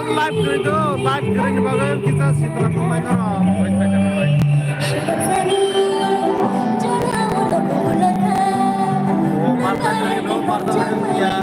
live keren banget kita setelah pemain orang. Oh, partai itu ya.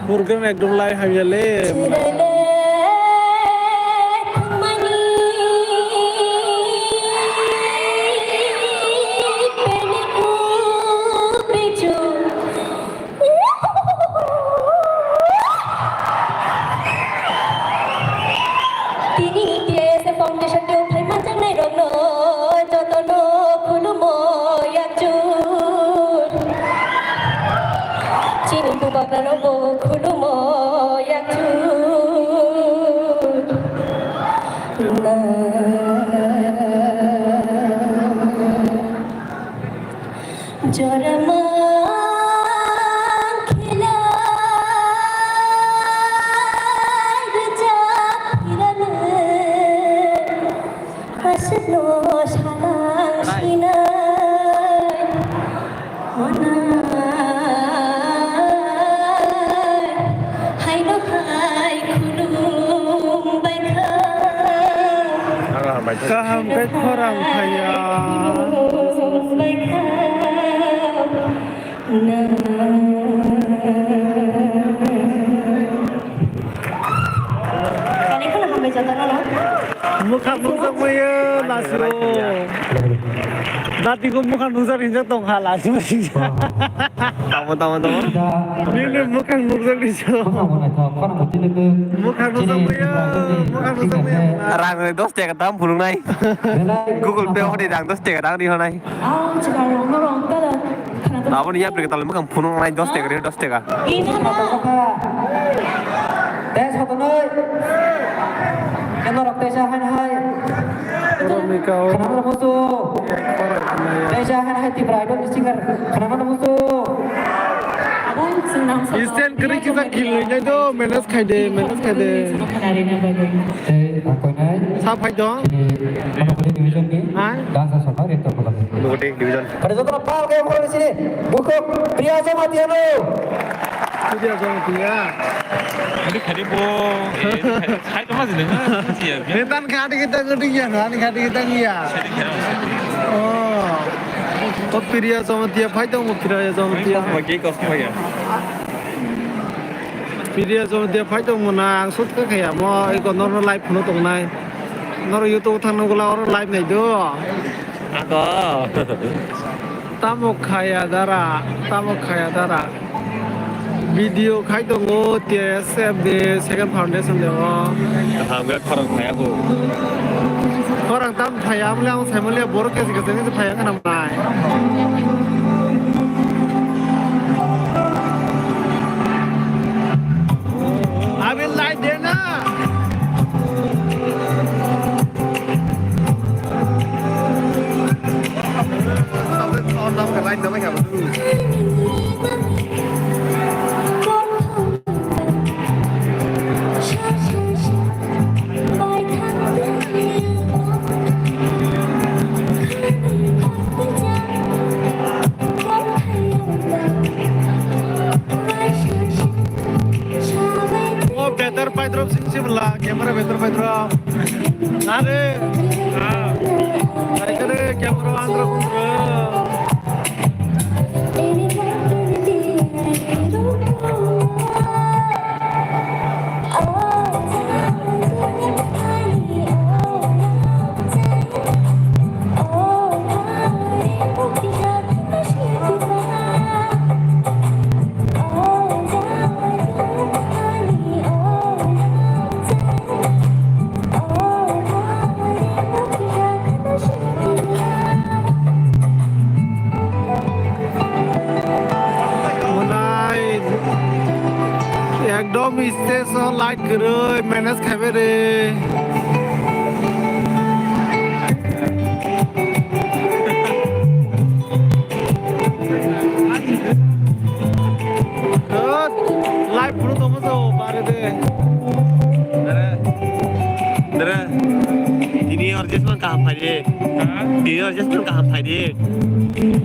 Kurgen ekdom lai hamile. Kaham ke orang kaya. Kali kalau sampai jatuh nol. Muka muya lasro. Dati ko muka nusa rinja tong halas. Tamu. Ini muka rinja. Muka nusa muya. Rang này dos chè cả tám phụ này. Google Pay có đi rang dos chè cả tám đi hôm nay. Đó bây giờ mình talem kan phụ này dos chè cả dos chè cả. Des satu nơi. Yang orang desa hai. Kenapa musuh? Desa hai tiba itu di singar. Kenapa musuh? Isen kering kita kilenya itu menas kaide. Aku naik. Siapa itu? Monopoli division ni. Hah? Dansa sonar itu pulang. Monopoli division. Pada satu apa kayak mulai di sini? Buku pria sama Tiano. Sudah jauh dia. 우리 가리보 차이도 맞으는 거지. Netan kadi kita ngedinya, kadi kita ngia. Oh. Kau pria sama dia, fight dong pria sama dia. Bagi kau semua ya. Pria sama dia fight dong menang, sud ke kayak mau ikut nor live penuh tong nai. Nor YouTube thang nong gula orang live nai do. Aku. Tamu kaya dara. Video khai dong o TSF de second foundation de o. Hamil korang saya aku. Orang tam payam lang saya melihat borok kasih kesini itu payam kan nampai. Abis light deh na. Tao cái light đó mới gặp được. Better Pedro sing lah, kamera better Pedro. Nade, kare kamera andra kundra. একদম station light করে manage খাবে রে live পুরো তোমার তো পারে দে Dara. Ini orkestra kah pagi? Ini orkestra kah pagi?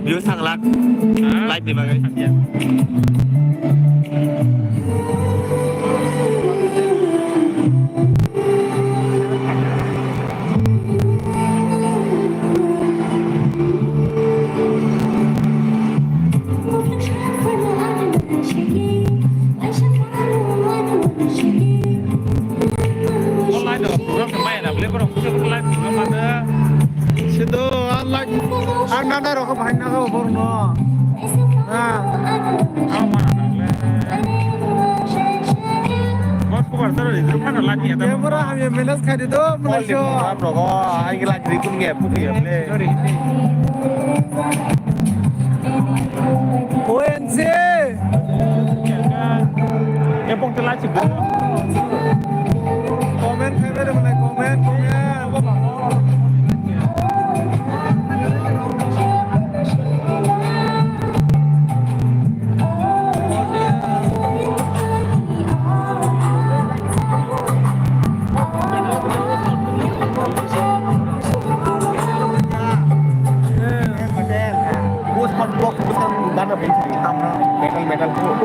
Dia sangat live di bagai. 온라인도 그런 많이 나. 그래서 그런 온라인 그런 만들. সিদ্ধ আল্লাহ আর না না রকম ভাই না খাবো বড় না হ্যাঁ 아우 많아. বসকো বারতার রিজু খানা লাগি এটা। ক্যামেরা আমি ম্যানেজ খাই দিত মালশো Roko, ini lagi pun nggak putih ya, ble. ONC Kepong telah juga. Comment খাইবে রে মানে কমেন্ট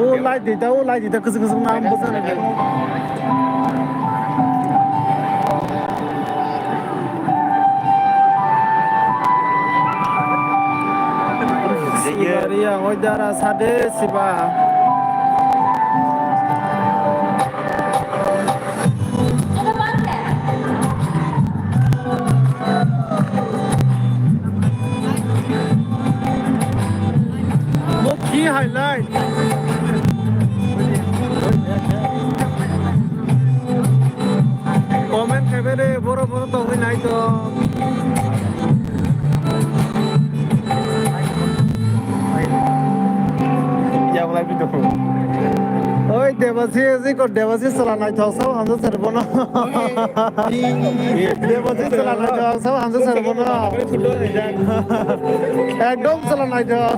ও লাইট দিতা কিছু নাম বসে না Sibaria Oidara Sade Siba Key highlight Comment খাইবে বড় বড় তো হই নাই তো Yang lagi tuh. ওই দেবাশিস কো দেবাশিস চালানাই থাও সব হামজা ছাড়বো না দেবাশিস চালানাই থাও সব হামজা ছাড়বো না একদম চালানাই থাও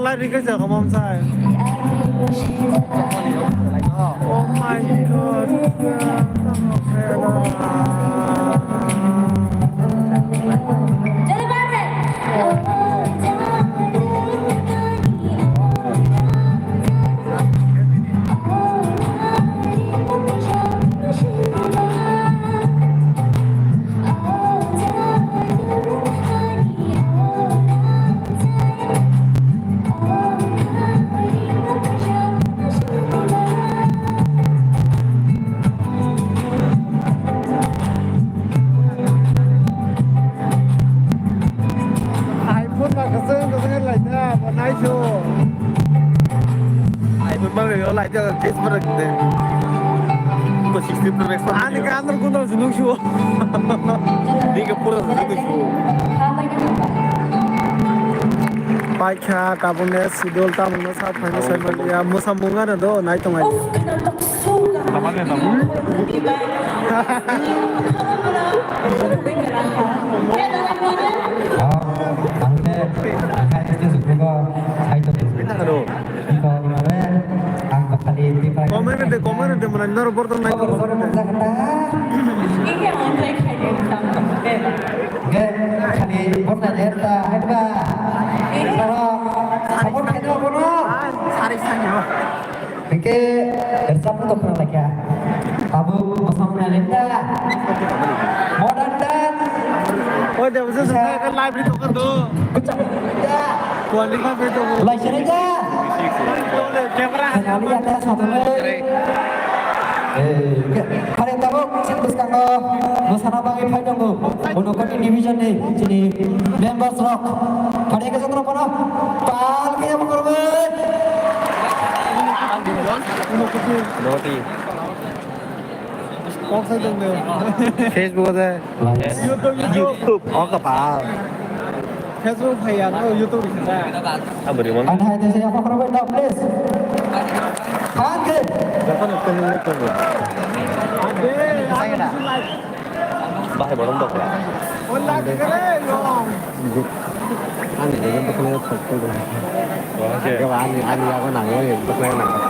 live request come on side. Oh my god. iPhone mà cái lại ra và night show. iPhone mà cái lại ra cái mà cái तो 60 Pro Max आणि काय अंदर कोणता जुनूक शो ठीक है पूरा जुनूक शो पाइखा काबुने सिडोल तामुनो साथ फाइनो साइमलिया मोसा मुंगा न दो नाइ तो माइ Tamannya tamu. 방대 가이드 수고가 사이트 Halo 이거 그러면 angka kali pipa comment दे मन नर बर्तन नाइ तो Oke, kali borna nyata, hebat. Kalau kamu kita bono, oke, bersama untuk kenal lagi ya. Kamu bersama Linda, modern dan ओ दे उसे सुना कर लाइव भी तो कर दो kucak Linda. tuan lima पे तो Mulai aja. Camera Hanya lihat ya satu lagi. Kalian tahu situs kanggo Nusana Bangi Paidogo Untuk kami division nih Jadi members rock Kalian kesana terus apa? Pal kaya mengorban Roti कौन सा जंग में Facebook है YouTube और कपाल Facebook है यार ना यूट्यूब दिखता है अब बड़ी मन Anda hanya saya apa korban dong please Panggil Berapa nih penuh itu अबे Saya dah Bahaya belum dok ya ओला करे यो Ani jadi untuk lihat foto dong Oke Ani aku nangis untuk lihat nangis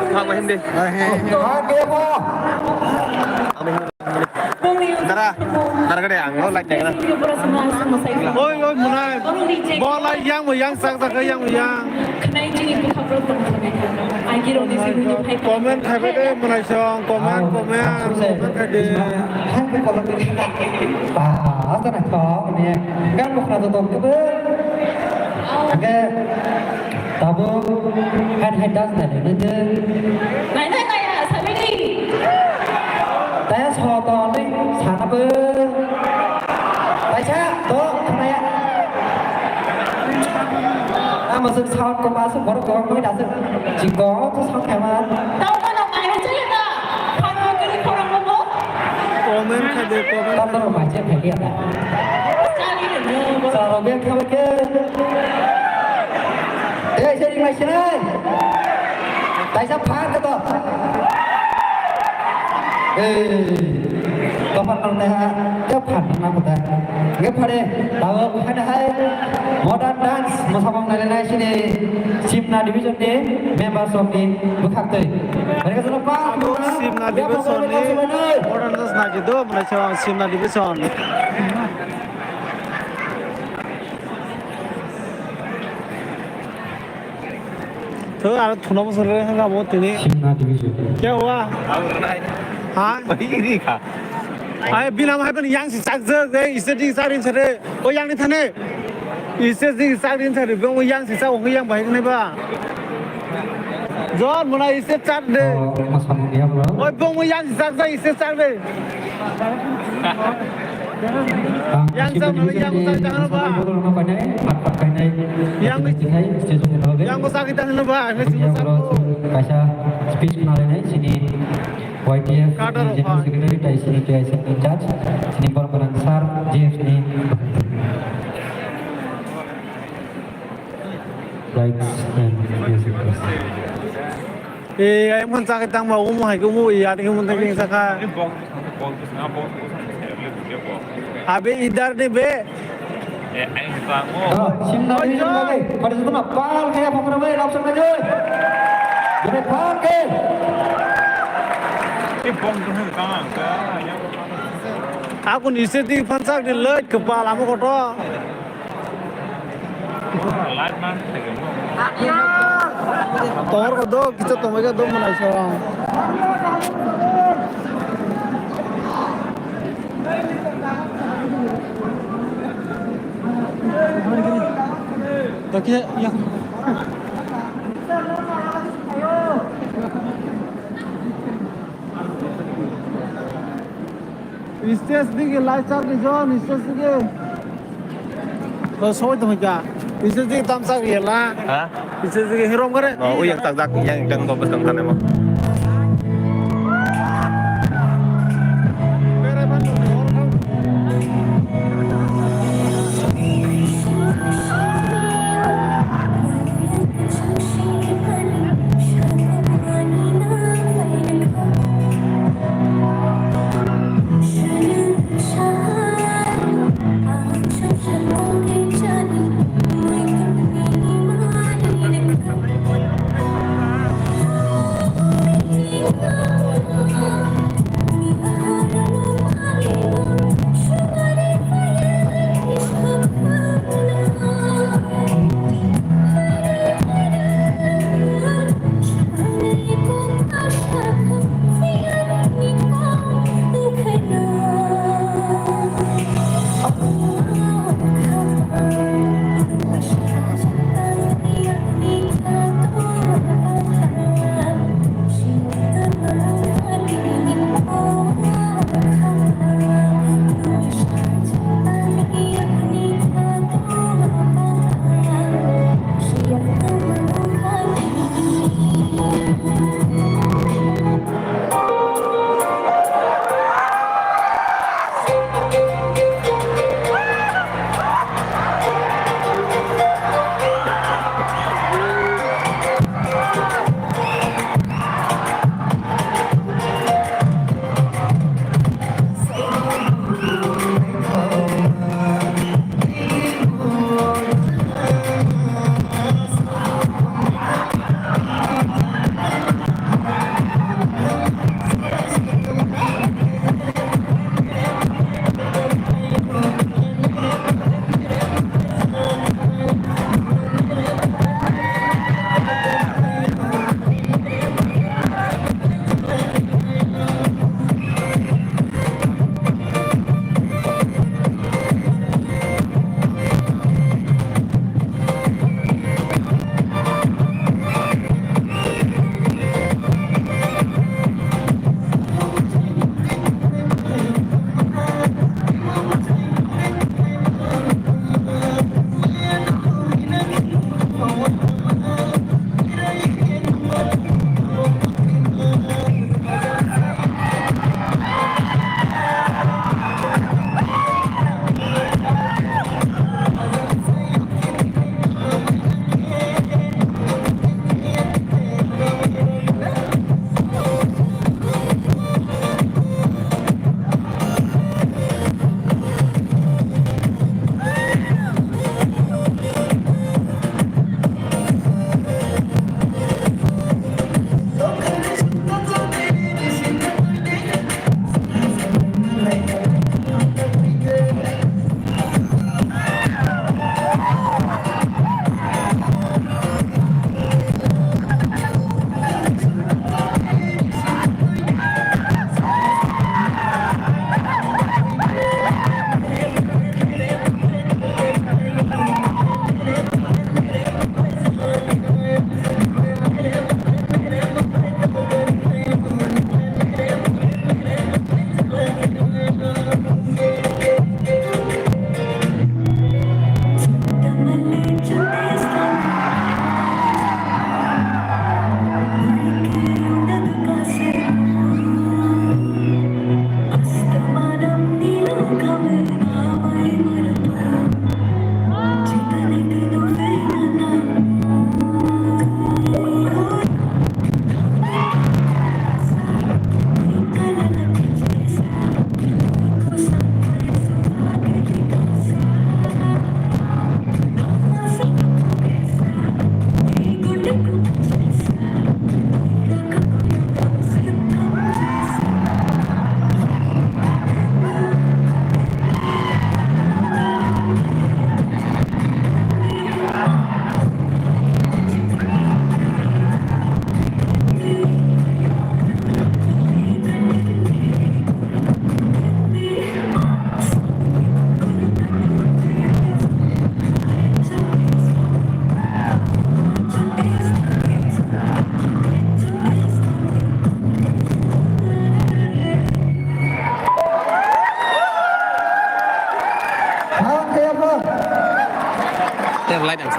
Hang main deh. Oke po. Dara, dara kada yang lo like jangan. Ôi ôi mùa này bỏ lại yang sang sang cái yang comment thay với đấy mùa này xong comment thay đi Hai cái con lợn bảo cái này khó nè các một là tụi cái bước ok tao bước hai đắt này nữa chứ này này này à sao đi té sò to đi sả bước tại sao đó thằng này mà sự sao có ba sự có mới đạt được chỉ có tôi sao thèm ăn đâu có làm ai hết chứ à không có cái không làm đâu comment thay đi comment tao đâu phải chơi phải điện à sao đi được sao rồi biết theo cái ê chơi đi mày chơi ơi tại sao phá cái đó ê có phần nào này ha cái phần nào của ta cái phần này tao hay modern dance mà sao này này sini Simna division ni members of the Bukakte mereka sudah pak Simna division ni modern dance na gitu mùa này xong Simna division thứ à thủ nông sơn lên hàng một tí Simna division क्या हुआ हाँ Ini kah? ai बिना में है yang si sak zơ đấy इसे đi sang đến thế có yang đi thân này इसे đi sang đến thế bên có yang si sak có yang bảy cái này ba rồi mùa này इसे chặt đấy mas kamu dia bro ôi bên có yang si sak ra इसे chặt đấy yang Simna sam division yang ni sak jangan lupa betul apa ni apa ni Yang station ni logo yang có sak kita jangan lupa ini Dia cuma bro satu kasih speech kenal ni sini YTF Kader, General Pak. Secretary dari sini TIC in charge sini Permanent SAR JF ni lights and music em không sak kita mau umum hai umum iya ini umum tadi sak Ini bong terus ngapa? Dia bong. habe idar nih be Anh toàn ngô. Simna division lagi pada situ nak pal kayak apa namanya langsung aja jadi pakai Cái bong itu hơi căng cái. aku isi di pansak di lej kepala mu kotor Lát mà thì cái ngô. Tomar ko do kita tomaga do mana seorang. Tapi yang Istes dige lifestyle ke John istes dige. Bas hoy tomaga. Isa sing tam sak yela. Hah? Isa sing hirom kare. Oh, yang tak yang dan kau betul kan emang. Pere ban no or kham.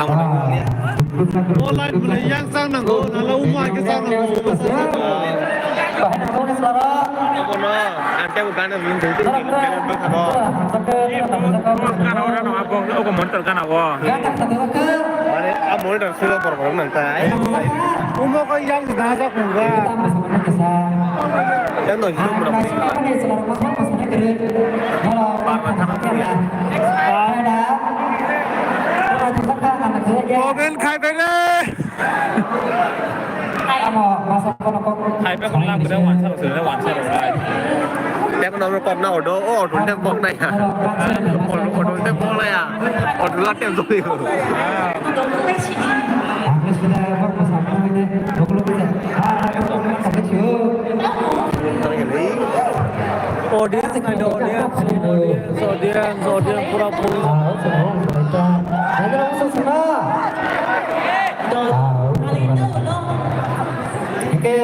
sang một này Online mulai yang sang nang go, nala umma ke sang nang go. Bahan aku ni selara. Apa no ante bukan belum tentu kita berkata kan orang nak apa aku montar kan apa Gatak tak ada. mana amul dan sudah berapa nanti Umma ko yang dah sa kuga. Kita bersama nak kesal. yang no itu berapa Apa ni selara makan pasal kerja. Kalau ada. Kalau kita kan anak kerja. Mobil khaiไปเลย Ama masak kono kono. ใครเป็นคนล่างไปได้หวานเสร็จแล้วหวานเสร็จได้ แต่ก็นอนกองหน้าอดโอ้ทุนเต็มบ้องไหนอ่ะอดเต็มบ้องเลยอ่ะอดรัดเต็มตัวอยู่ Aku sudah bersama ini. 20%. Sampai cium. Audience kind of audience pura full. Ada langsung semua. Oke,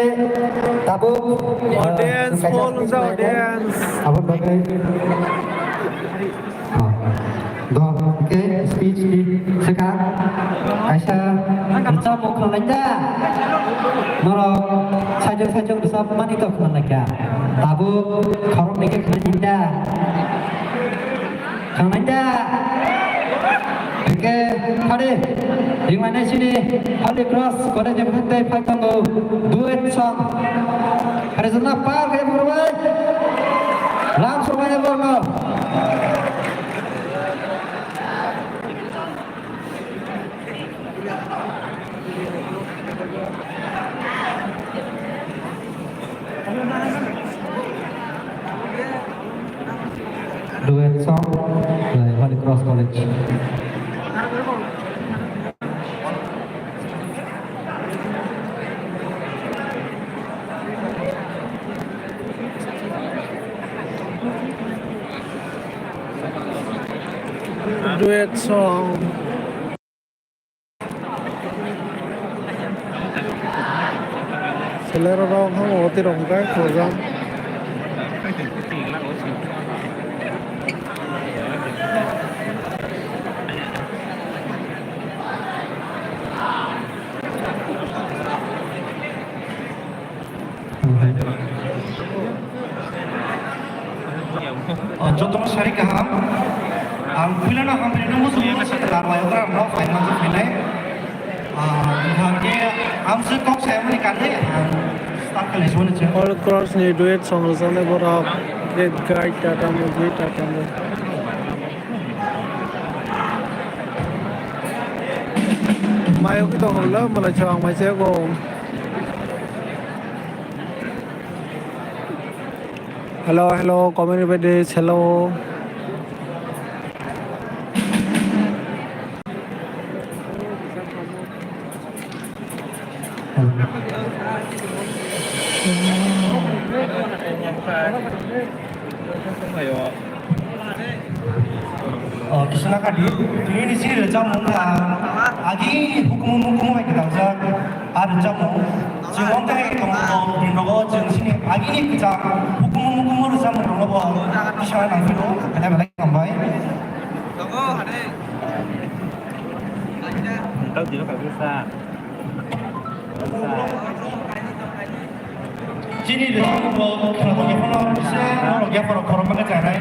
tabung. Audience full audience. Apa bagai? Oke, speech sekarang. Aisyah, kita mau ke Malaysia. Noro, saja bisa mana itu ke Malaysia. Tabung, korong dikit ke Malaysia. Ke Malaysia. Oke, hari di mana sini? Holy Cross, kota Jakarta, Pakango, duet song. Hari senang apa? Kayak berbuat. Langsung aja berbuat. Duet song dari Holy Cross College. Duet song. Selera rong hang oti rong kai khojam. Contoh syarikat Bila hampir musuh yang masih terlalu orang mau finance finance, hanya ambil kok saya menikah ni, start kali semua je. All cross ni duet song rasanya berap. Great guide Tata Movie Tata Movie. Mai kita hola malah cawang mai saya ko. Hello, comment everybody. Hello. Kisah kadi, ini di sini jamu agi hukum yang kita ucap ada jamu. Jangan kaya kamu binogo jangan sini agi ni kita hukum jamu binogo kisah yang itu ada balik kembali. Tahu jadi apa bisa? Sini di jamu kalau kalau kita kalau korang mengajar ni.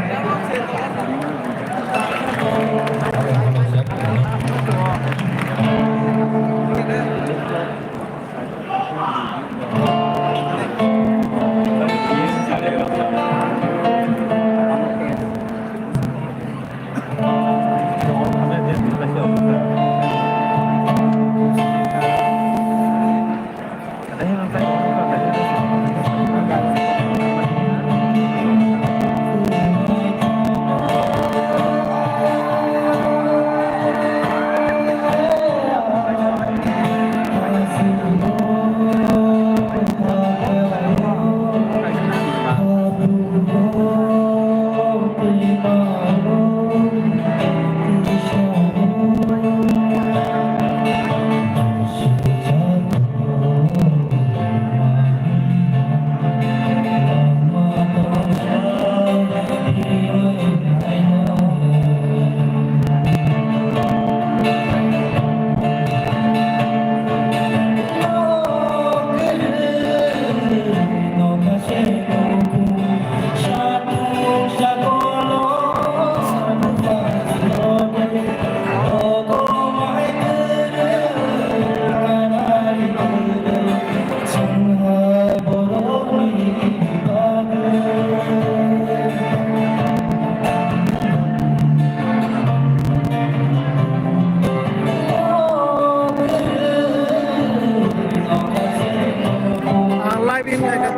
live in like a